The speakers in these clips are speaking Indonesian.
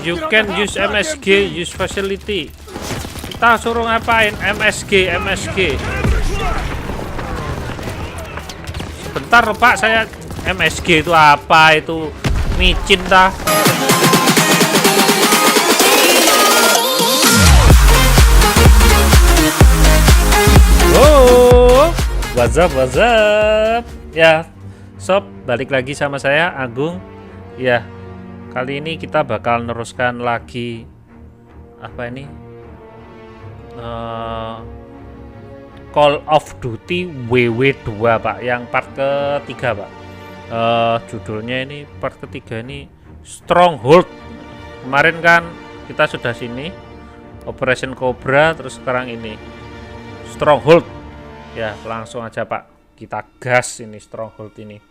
You can use MSG, use facility. Kita suruh ngapain? MSG. Bentar Pak, saya MSG itu apa? Itu micin dah. Oh, what's up? Ya, sob, balik lagi sama saya Agung. Ya, kali ini kita bakal neruskan lagi apa ini? Call of Duty WWII Pak, yang part ketiga Pak. Judulnya ini part ketiga ini Stronghold. Kemarin kan kita sudah sini Operation Cobra, terus sekarang ini Stronghold. Ya, langsung aja Pak, kita gas ini Stronghold ini.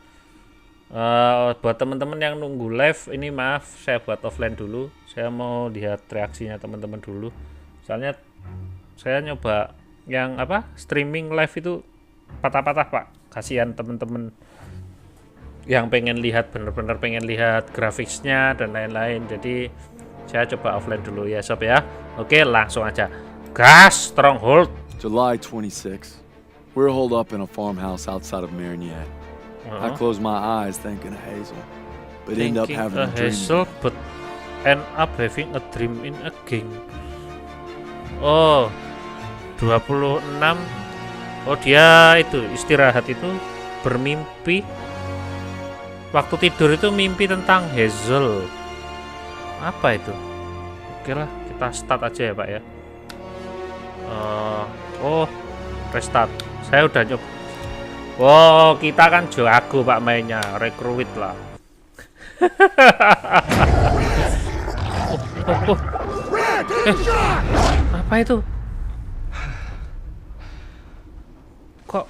Buat teman-teman yang nunggu live ini, maaf saya buat offline dulu. Saya mau lihat reaksinya teman-teman dulu. Soalnya saya nyoba yang apa streaming live itu patah-patah Pak. Kasihan teman-teman yang pengen lihat, bener-bener pengen lihat grafisnya dan lain-lain. Jadi saya coba offline dulu ya sob ya. Oke, langsung aja gas Stronghold. July 26. We're holed up in a farmhouse outside of Marignat. I close my eyes thinking of Hazel, but end up having a dream. Hazel, but end up having a dream in a gang. Oh, 26. Oh, dia itu istirahat itu bermimpi. Waktu tidur itu mimpi tentang Hazel. Apa itu? Oke lah, kita start aja ya Pak ya. Oh, restart. Saya udah nyoba. Wow, kita kan jago Pak mainnya, recruit lah. Apa itu? Kok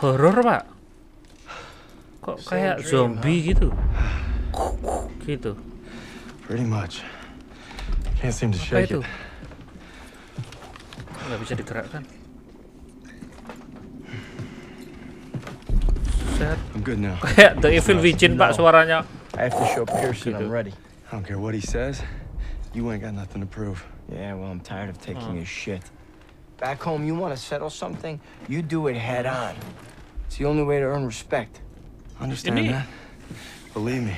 horor Pak? Kok kayak zombie gitu? Gitu. Pretty much. Can't seem to Apa shake itu? it. Nggak bisa digerakkan. I'm good now. Kayak The Evil Within Pak suaranya. I have to show Pearson I'm ready. I don't care what he says. You ain't got nothing to prove. Yeah, well, I'm tired of taking his shit. Back home, you want to settle something, you do it head on. It's the only way to earn respect. Understand that? Believe me,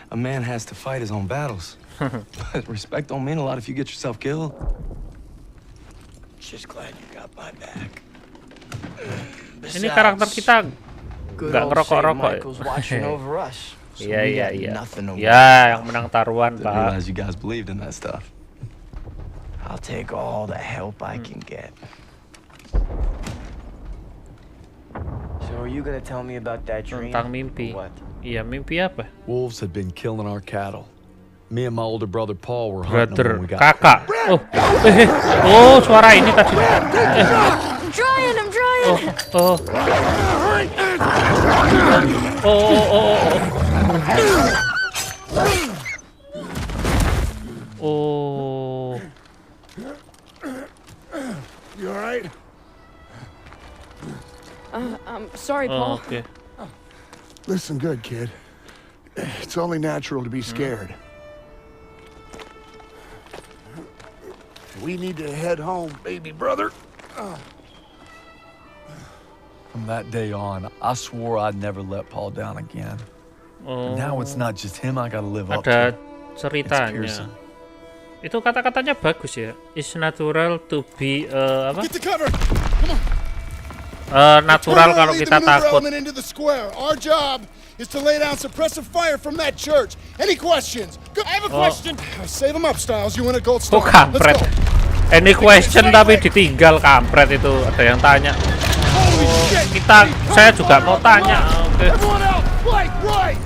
a man has to fight his own battles. But respect don't mean a lot if you get yourself killed. Just glad you got my back. Ini karakter kita nggak ngerokok-rokok. Iya. Ya, yang menang taruhan Didn't Pak. realize you guys believed in that stuff. I'll take all the help I can get. So are you gonna tell me about that dream? Tentang mimpi. Or what? Iya, mimpi apa? Wolves had been killing our cattle. Me and my older brother Paul were hunting them Brother, when we got kakak. Oh, suara ini tadi. I'm trying. Oh. Oh. You all right? I'm sorry, Paul. Oke. Listen good, kid. It's only natural to be scared. We need to head home, baby brother. From that day on, I swore I'd never let Paul down again. Oh. Now it's not just him I gotta live up Ada to. ceritanya. Pearson. Itu kata-katanya bagus ya. It's natural to be apa? Get the cover. Natural kalau kita takut. Into the square. Our job is to lay down suppressive fire from that church. Any questions? I have a question. Save them up, Styles. You win a gold Oh, star. kampret. Any question tapi ditinggal, kampret itu. Ada yang tanya. Saya juga mau tanya. Oke. Everyone out. Right.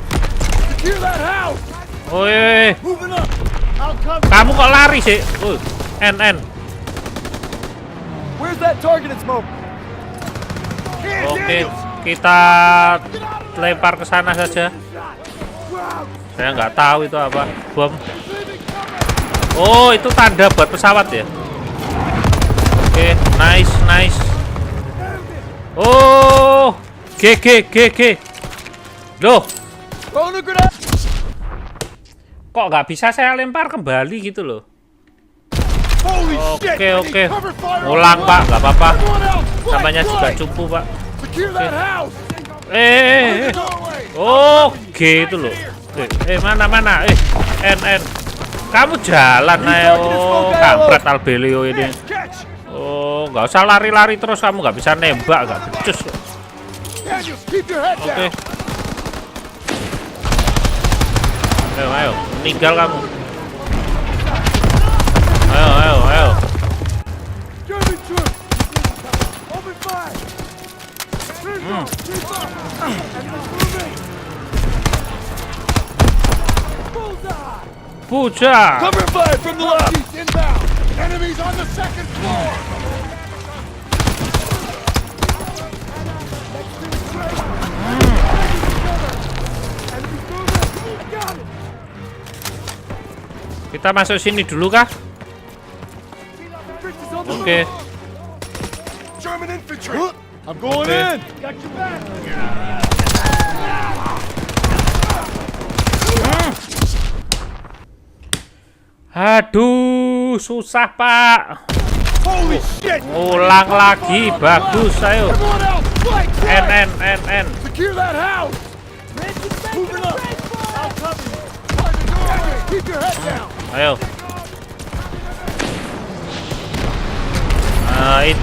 Secure that house. Woi, Moving up. I'll cover. kamu kok lari sih? NN. Where's that targeted smoke? Oke, kita lempar ke sana saja. Saya nggak tahu itu apa. Bom. Oh, itu tanda buat pesawat ya. Oke, nice. Oh, GG. Loh. kok nggak bisa saya lempar kembali gitu loh. Oke. Ulang Pak, nggak apa-apa. Namanya juga cupu Pak. Oke itu loh. Mana? N. Kamu jalan ayo. Kampret Albelio ini. Oh, nggak usah lari-lari terus, kamu nggak bisa nembak, nggak becus. Oke. Ayo, meninggal kamu. Ayo. Puja. Cover fire from the left. Inbound. Enemies on the second floor. Kita masuk sini dulu kah? Oke. German infantry. I'm going in. Got your back. Aduh, susah Pak. Holy shit. Ulang lagi, bagus, ayo. Everyone else, flank. N. Secure that house. Moving up. I'll cover you. Keep your head down. Ayo.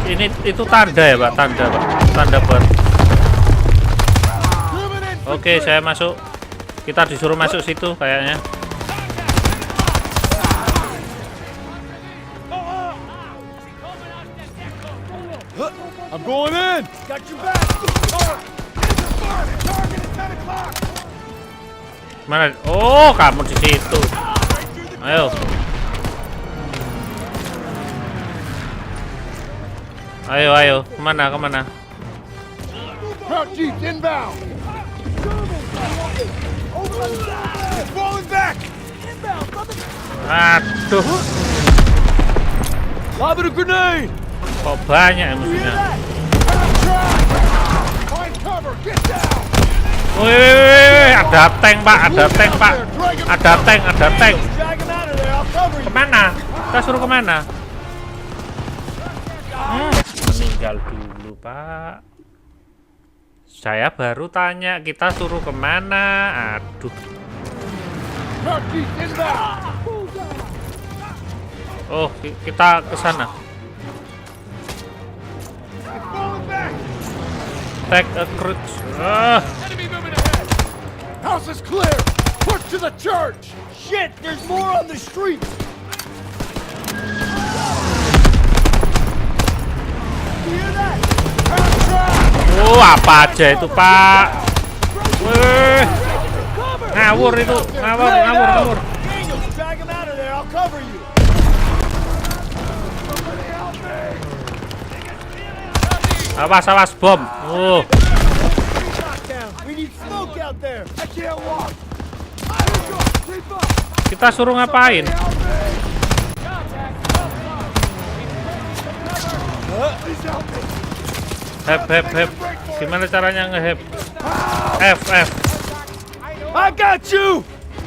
Ini itu tanda ya Pak, tanda Pak, tanda ber. Oke, saya masuk. Kita disuruh masuk situ kayaknya. I'm going in. Got your back. Target at 10 o'clock. Mana? Oh, kamu di situ. Ayo. Kemana? Crouch jeep inbound. Falling back. Aduh, Lob it a grenade. kok banyak ya musuhnya. Find cover. Get down. Wih, ada tank Pak. Ada tank. Drag him out of there. I'll cover you. Kemana? Kita suruh kemana? Meninggal dulu Pak. Saya baru tanya kita suruh kemana. Aduh. Crouch jeep inbound. Oh, kita ke sana. Falling back. Take a cruise. Enemy moving ahead. House is clear. Push to the church. Shit, there's more on the street. Hear that? Oh, apa aja itu Pak? Wih, ngawur itu, ngawur. Daniel, drag him out of there. I'll cover you. Awas bom. Oh, We need smoke out there. I can't walk. kita suruh ngapain? Hep. Gimana caranya nge-hep? F. I got you.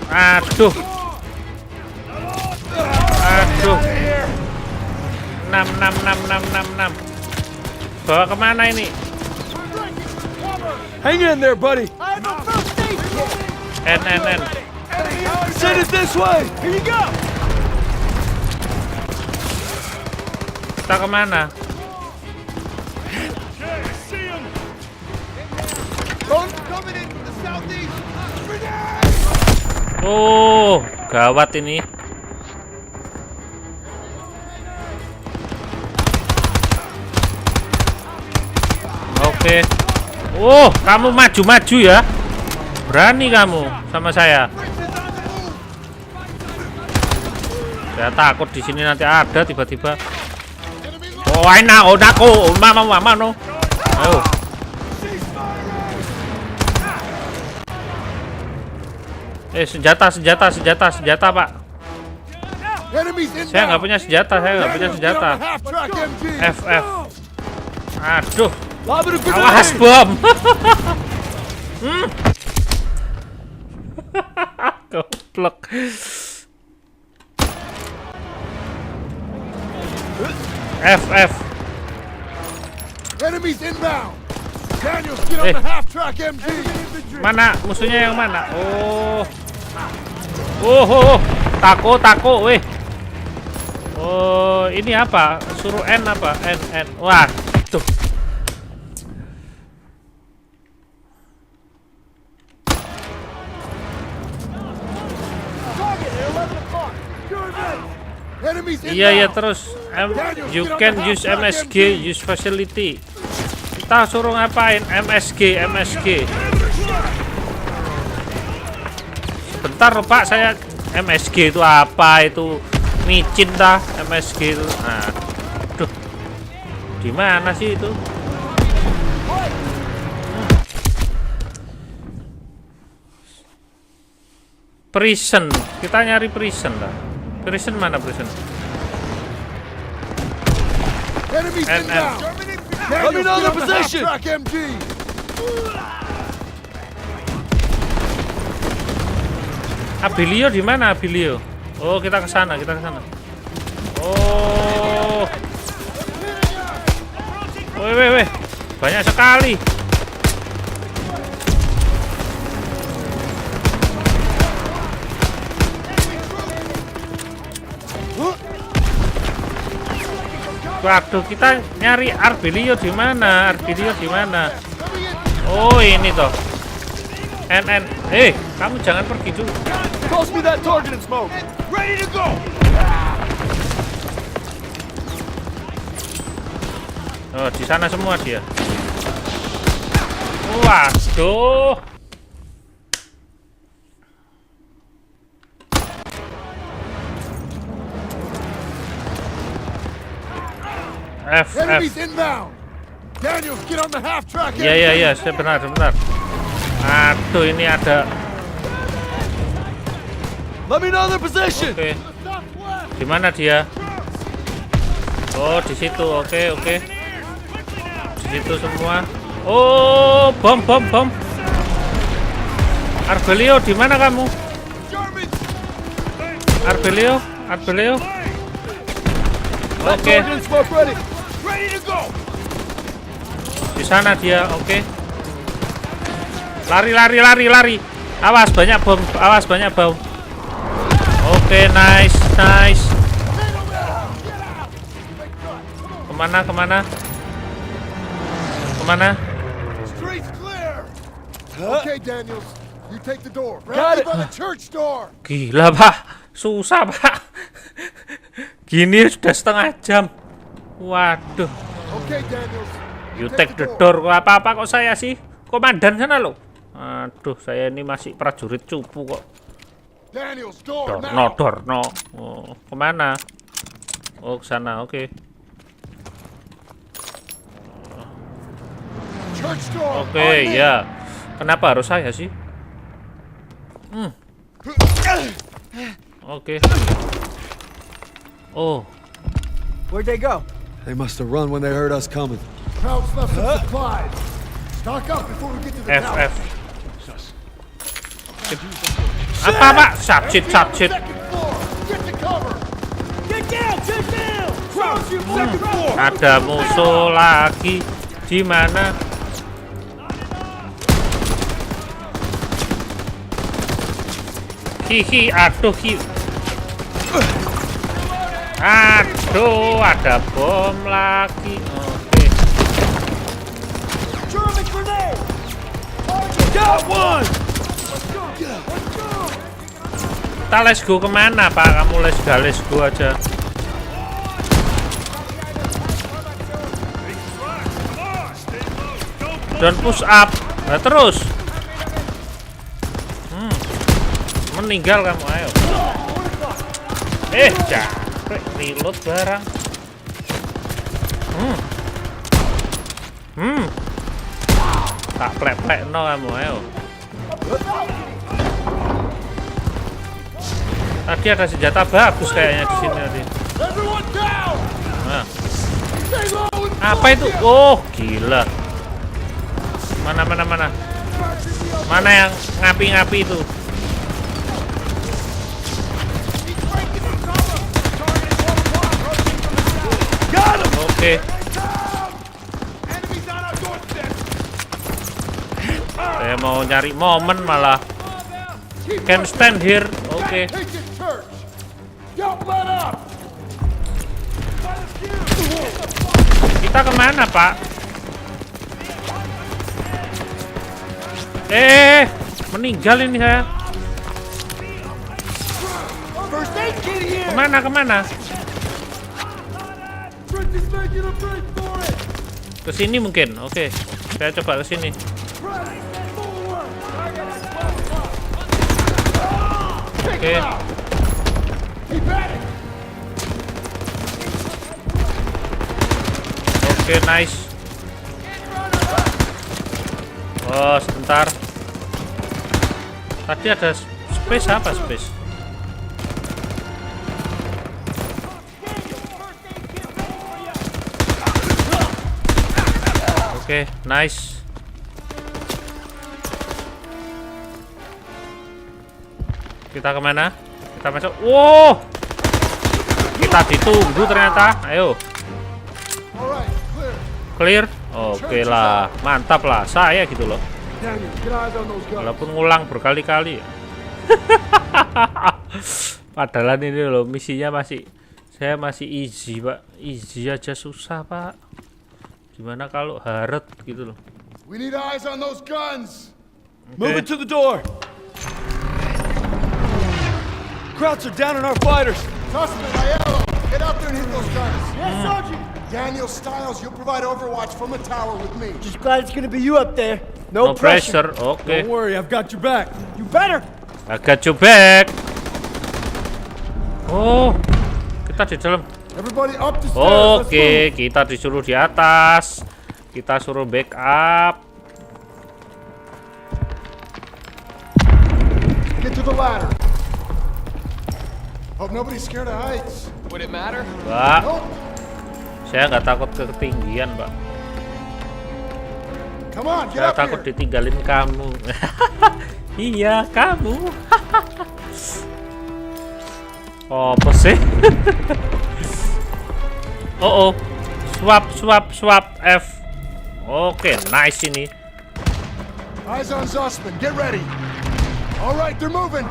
Aduh. 6. Bawa kemana ini? Hang in there, buddy. N. Send it this way. Here you go. Kita kemana? Coming in from the southeast. Oh, gawat ini. Oke. Oh, kamu maju ya. Berani kamu sama saya. Saya takut di sini nanti ada tiba-tiba. Oh, enak, mama no. Ayo. Senjata Pak. Saya nggak punya senjata. F. Aduh. Awas bom. Goblok. F. Enemies inbound. Daniels, get on the half-track MG. Mana musuhnya yang mana? Oh, tako, weh. Oh, ini apa? Suruh N apa? N. Wah, tuh. Iya terus. You can use MSG, use facility. Kita suruh ngapain? MSG. Sebentar loh Pak, saya MSG itu apa itu? Micin dah MSG itu. Nah, aduh, di mana sih itu? Prison, kita nyari prison dah. Prison mana prison? NN. Let me know the position. Abilio di mana Abilio? Oh, kita ke sana. Oh. Weh. Banyak sekali. Waduh, kita nyari Abilio di mana? Oh, ini toh. NN. Kamu jangan pergi dulu. Toss me that target and smoke. Ready to go. Oh, di sana semua dia. Waduh. F. Enemies inbound. Daniels, get on the half-track. Iya, benar. Aduh, ini ada. Let me know the position. Oke. Di mana dia? Oh, di situ. Oke. Di situ semua. Oh, bom. Abilio, di mana kamu? Abilio. Oke. Di sana dia. Oke. Lari. Awas banyak bom. Oke, nice. Kemana? Streets clear. Okay, Daniels, you take the door. Got it. By the church door. Gila Pak, susah Pak. Gini sudah setengah jam. Waduh. Okay, Daniels. You take the door. Apa kok saya sih? Komandan sana loh. Aduh, saya ini masih prajurit cupu kok. Daniels, door. No. Oh, kemana? Oh, ke sana. Oke. Oke, ya. Kenapa harus saya sih? Oke. Oh. Where'd they go? They must have run when they heard us coming. Crowds left some supplies. Stock up before we get to the tower. F. Apa Pak? Chit. Get to cover. Get down. Ada musuh lagi. Di mana? Aduh, ada bom lagi. Oke. Kita let's go kemana Pak? Kamu let's go aja. Don't push up. Nah, terus. Meninggal kamu, ayo. Capek reload barang. Tak plek-plek no kamu, ayo. Tadi ada senjata bagus kayaknya di sini tadi. Nah. Apa itu? Oh, gila. Mana? Mana yang ngapi-ngapi itu? Oke. Saya mau nyari momen malah. Can stand here. Oke. Kita kemana, Pak? Meninggal ini saya. Kemana? Ke sini mungkin. Oke. Saya coba ke sini. Oke. Oke, nice. Oh, sebentar. Tadi ada space apa space? Oke, nice. Kita kemana? Kita masuk. Wow, kita ditunggu ternyata. Ayo. Clear. Oke lah, mantap lah. Saya gitu loh. Walaupun ngulang berkali-kali. Padahal ini loh misinya saya masih easy, Pak. Easy aja susah, Pak. Gimana kalau hard gitu loh. We need eyes on those guns. Move it to the door. Krauts are down on our fighters. Suspect, Aiello, get out there and hit those guns. Yes, Sergeant. Daniel Stiles, you'll provide overwatch from the tower with me. Just glad it's gonna be you up there. No pressure. Oke. Don't worry, I've got your back. You better. I got your back. Oh, kita di dalam. Everybody up the stairs. Oke, kita disuruh di atas. Kita suruh backup. Get to the ladder. Hope nobody's scared of heights. Would it matter? Pak, saya nggak takut ke ketinggian, Pak. Come on, get Saya up takut here. ditinggalin kamu. Iya, kamu. Apa sih? Oh, swap F. Oke, nice ini. Eyes on Zussman, get ready. All right, they're moving.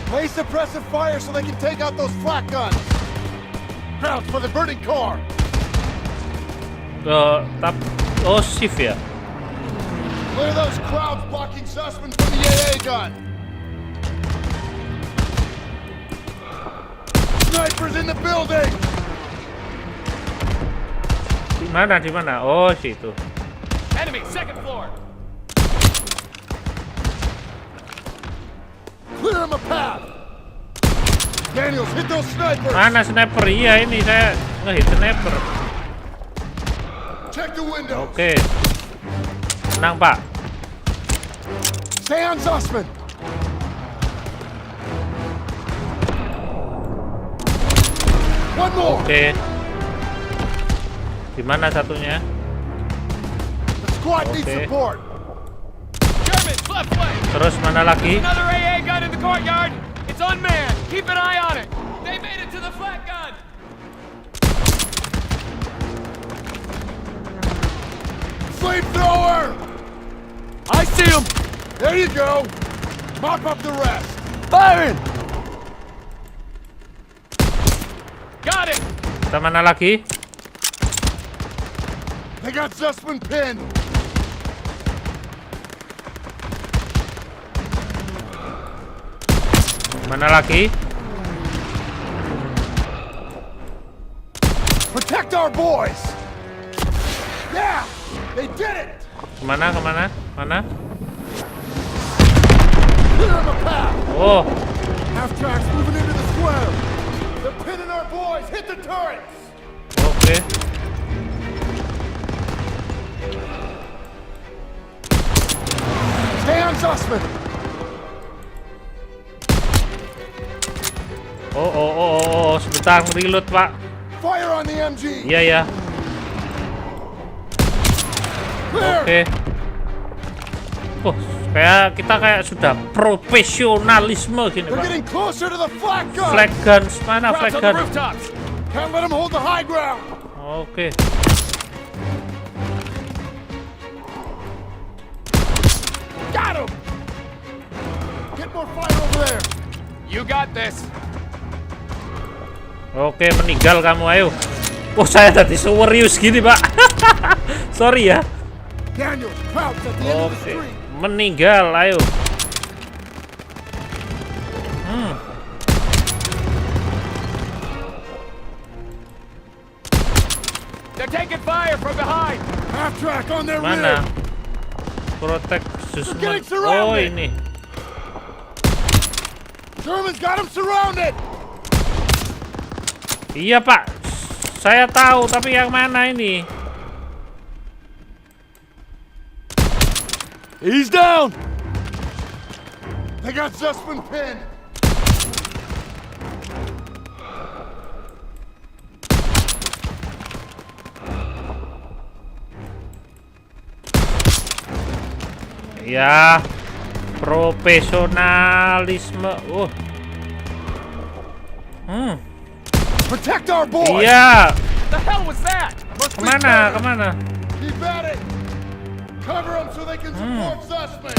Place suppressive fire so they can take out those flak guns. Krauts for the burning car. Shift ya. Clear those crowds blocking Zussman from the AA gun. Snipers in the building. Di mana? Oh, situ. Enemy, second floor. Clear him a path. Daniels, hit those snipers. Mana sniper? Iya, ini saya ngehit sniper. Check the windows. Oke. Tenang, Pak. Stay on Zussman. One more. Oke. Di mana satunya? The squad needs Okay. support. Germans, left flank. Terus mana lagi? Another AA gun in the courtyard. It's unmanned. Keep an eye on it. They made it to the flat gun. Flamethrower. I see him. There you go. Mop up the rest. Firing. Got it. Kita mana lagi? They got Zussman pinned. Mana lagi? Protect our boys. Yeah, they did it. Mana? Mana? Clear them a path. Oh, Half tracks moving into the square. They're pinning our boys. Hit the turrets. oke. Stay on Zussman. Oh, sebentar reload, Pak. Fire on the MG. Iya ya. Clear. Oke. Oh, kita kayak sudah profesionalisme gini, They're Pak. getting closer to the flak gun. Flag guns, mana flag Krauts on the gun? rooftops. Can't let them hold the high ground. Oke. Got him! Get more fire over there! You got this. Oke, meninggal kamu, ayo. Oh, saya tadi serius gini, Pak. Sorry ya. Daniel, crouch at the end of the Oke, street. meninggal, ayo. They're taking fire from behind. Half track on their Mana? rear. Protek getting Susman. surrounded. Oh, ini. Germans got him surrounded. Iya, Pak. Saya tahu, tapi yang mana ini? He's down! They got Zussman pinned. Ya, profesionalisme. Protect our boy. Iya. The hell was that? Must be Kemana? Turner. Kemana? Keep at it. Cover them so they can support Zussman.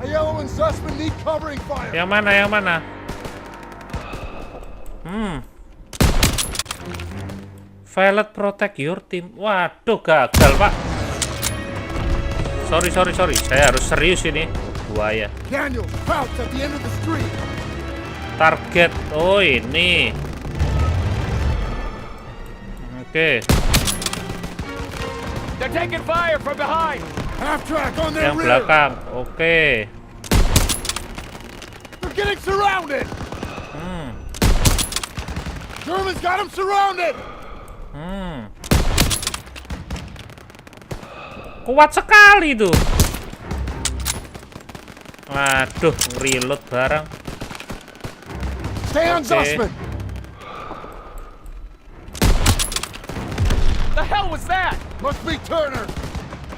Aiello and Zussman need covering fire. Yang mana? Yang mana? Violet protect your team. Waduh, gagal, Pak. Sorry. Saya harus serius ini. Buaya. Daniel, crouch at the end of the street. Target. Oh, ini. Oke. They're taking fire from behind. Half track on their Yang rear. belakang. Oke. They're getting surrounded. Germans got them surrounded. Kuat sekali tuh. Waduh, reload bareng. Stay on Okay. Zussman. The hell was that? Must be Turner.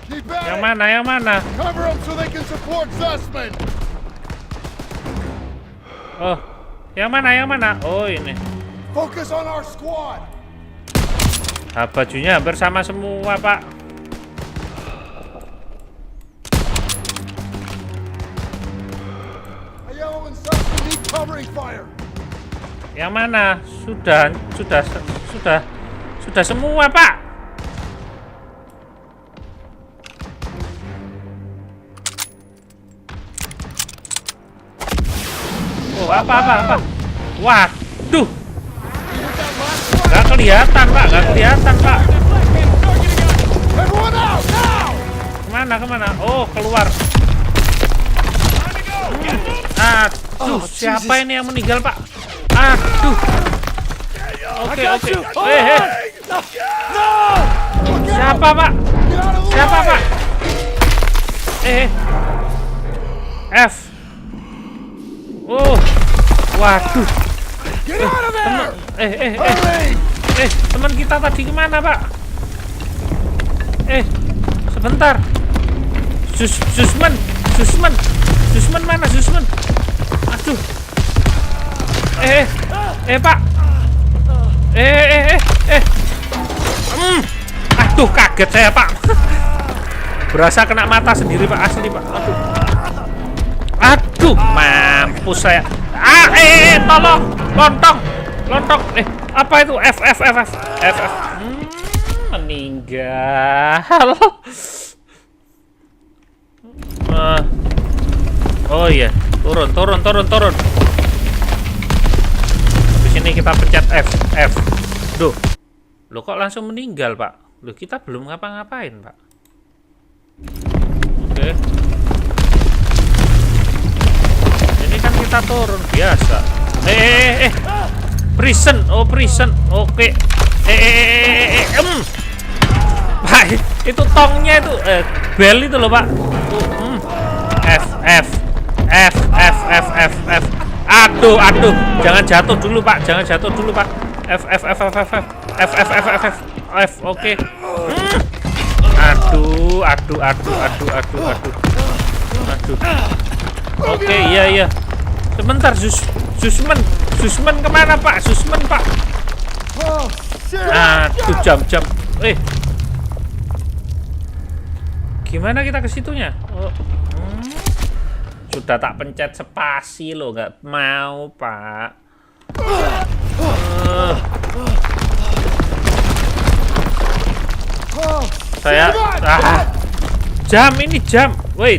Keep at Yang it. mana? Yang mana? Cover them so they can support Zussman. Oh, yang mana? Yang mana? Oh, ini. Focus on our squad. Bajunya hampir sama semua, Pak. Aiello and Zussman need covering fire. Yang mana? Sudah semua, Pak. Oh, apa? Waduh. Gak kelihatan, Pak. Everyone out now! Kemana? Oh, keluar. Aduh, siapa ini yang meninggal, Pak? Aduh. Oke. Siapa, Pak? F. Oh. Waduh. Get out of there! Hurry! Teman kita tadi kemana, Pak? Sebentar. Susman mana? Susman. Aduh. Pak. Aduh, kaget saya, Pak. Berasa kena mata sendiri, Pak. Asli, Pak. Aduh, mampus saya. Tolong. Lontong. Apa itu? F. Meninggal. Oh iya, turun. Habis ini kita pencet F. Duh. Loh, kok langsung meninggal, Pak? Loh, kita belum ngapa-ngapain, Pak. Oke. Ini kan kita turun biasa. Prison. Oke. Pak, itu tongnya itu bel itu loh, Pak. F. Aduh. Jangan jatuh dulu, Pak. F. Oke. Aduh. Oke, iya. Sebentar, Susman kemana, Pak? Susman, Pak. Aduh, jam. Gimana kita ke situnya? Oh. Sudah tak pencet spasi loh, nggak mau, Pak. Saya jam ini jam. Wait.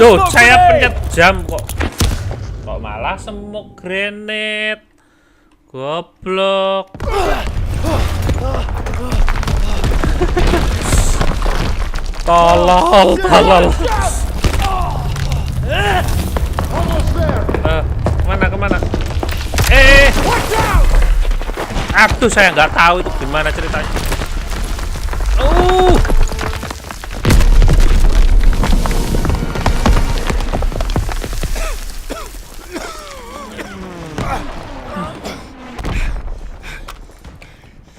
Tuh, saya pencet jam kok malah smoke grenade. Goblok. Tolol. Kemana? Aduh, saya nggak tahu itu gimana ceritanya.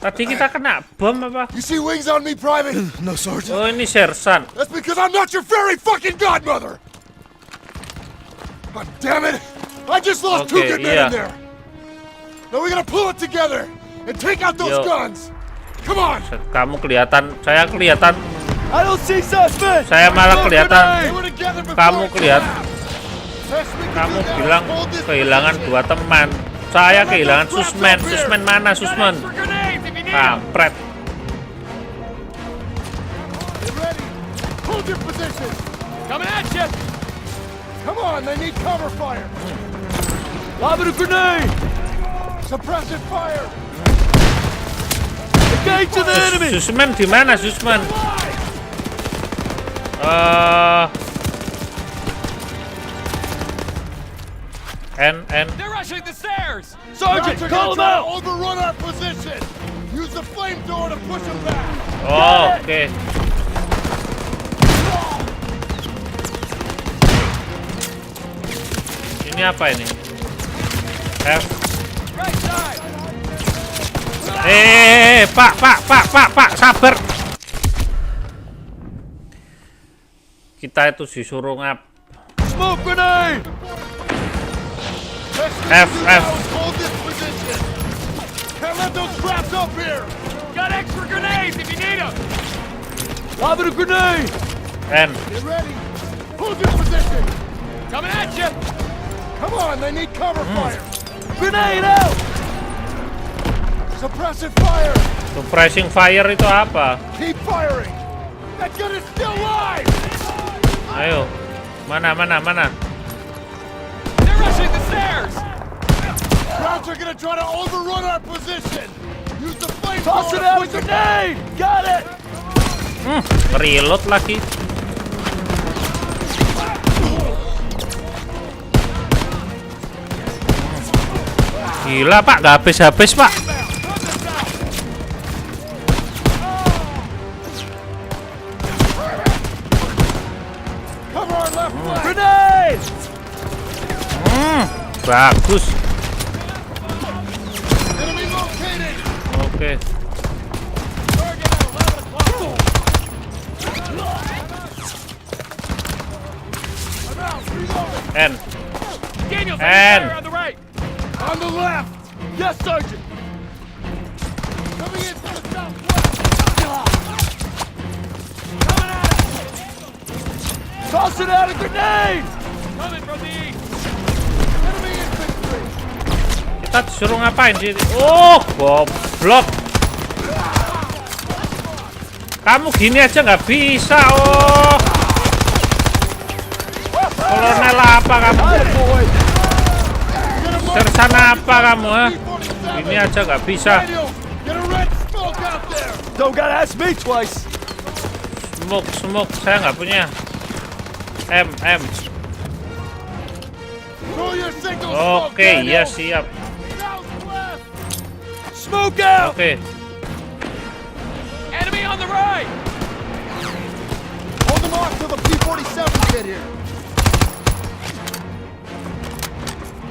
Tadi kita kena bom apa? You see wings on me, Private? No, Sergeant. Oh, ini Sersan. That's because I'm not your fairy fucking godmother! God damn it! I just lost two good men in there! Now we gotta pull it together and take out those guns! Come on! Kamu kelihatan, saya kelihatan. I don't see suspect. Saya malah kelihatan. They were together before Kamu I kelihatan. Test me Kamu to do bilang that. Hold this kehilangan position. 2 teman. Saya kehilangan Susman. Susman mana, Susman? Kampret. Get ready! Hold your position! Coming at you! Come on, they need cover fire! Lobbing a grenade. Suppressive fire! Engage to the enemy. Susman di mana, Susman? They're rushing the stairs! Sergeant, They're call gonna him try to out. overrun our position! Use the flamethrower to push them back! Oh, oke. Ini apa ini? F. Right side! Pak, sabar. Kita itu disuruh Smoke grenade. F. Hold this position! Can't let those traps up here! Got extra grenades if you need them! Lobbing a grenade. N. Get ready! Hold your position! Coming at you! Come on, they need cover fire! Grenade out. Suppressive fire! Suppressing fire itu apa? Keep firing! That gun is still live! Ayo. Mana? They're rushing the stairs! Crowds are gonna try to overrun our position! Use the Toss flamethrower it to out a push them back! grenade. Got it. Reload lagi. Gila, Pak, nggak habis-habis, Pak. Cover our left flank! Grenade. Bagus. Enemy located! Oke. Target at 11 o'clock! I'm out! Reloading! N. Daniels, And- fire on the right! On the left! Yes, Sergeant. Coming in from the southwest! Coming at us! Tossing out a grenade. Coming from the east! Enemy infantry! Kita disuruh ngapain sih? Oh, goblok. Kamu gini aja nggak bisa, oh. Kolonel apa kamu? Sersan apa kamu, ha? Ini aja nggak bisa. Daniel, get a red smoke out there! Don't gotta ask me twice. Smoke, saya nggak punya. M. Throw your signal smoke, Oke, Daniel! ya siap. Southwest! Smoke out. Oke. Enemy on the right! Hold them off till the P-47s get here!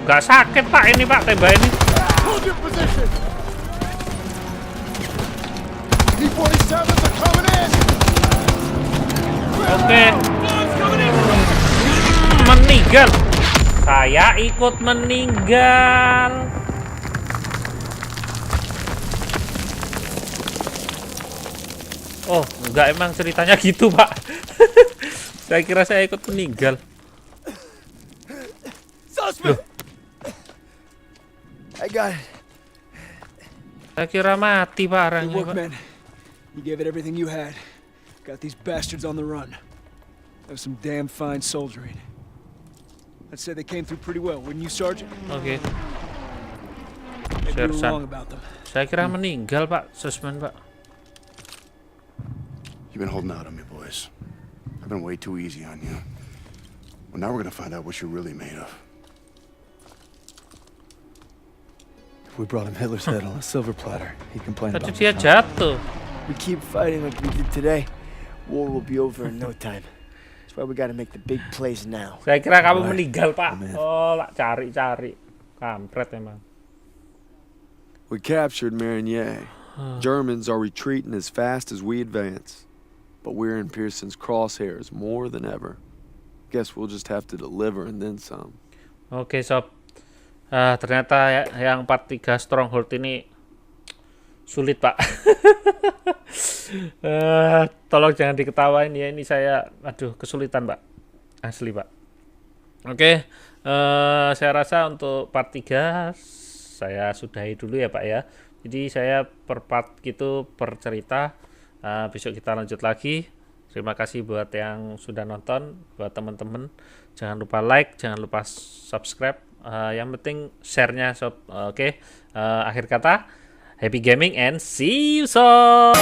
Nggak sakit, Pak, ini, Pak, tembak ini. Hold your position! P-47s are coming in! Oke. Bombs coming in! Meninggal. Saya ikut meninggal. Oh, enggak, emang ceritanya gitu, Pak. Saya kira saya ikut meninggal. Loh, I got it. saya kira mati, Pak, Good orangnya, work, Pak. man. You gave it everything you had. Got these bastards on the run. That was some damn fine soldiering. I'd say they came through pretty well, wouldn't you, Sergeant? Oke. Maybe you were Sersan. wrong about them. Saya kira meninggal, Pak. Susman, Pak. You've been holding out on me, boys. I've been way too easy on you. Well, now we're gonna find out what you're really made of. If we brought him Hitler's head on a silver platter, he'd complain Tadi about dia jatuh. We keep fighting like we did today, war will be over in no time. That's why we gotta make the big plays now. Saya kira kamu meninggal, Pak. Amin. Oh, tak cari-cari. Kampret emang. We captured Marigny. Germans are retreating as fast as we advance. But we're in Pearson's crosshairs more than ever. Guess we'll just have to deliver and then some. Oke, sob. Ternyata yang part 3 Stronghold ini sulit, Pak. Tolong jangan diketawain ya, ini saya kesulitan, Pak. Asli, Pak. Oke, saya rasa untuk part 3 saya sudahi dulu ya, Pak ya. Jadi saya per part gitu, per cerita. Besok kita lanjut lagi. Terima kasih buat yang sudah nonton, buat teman-teman. Jangan lupa like, jangan lupa subscribe. Yang penting share-nya, sob. Oke. Akhir kata, happy gaming and see you soon.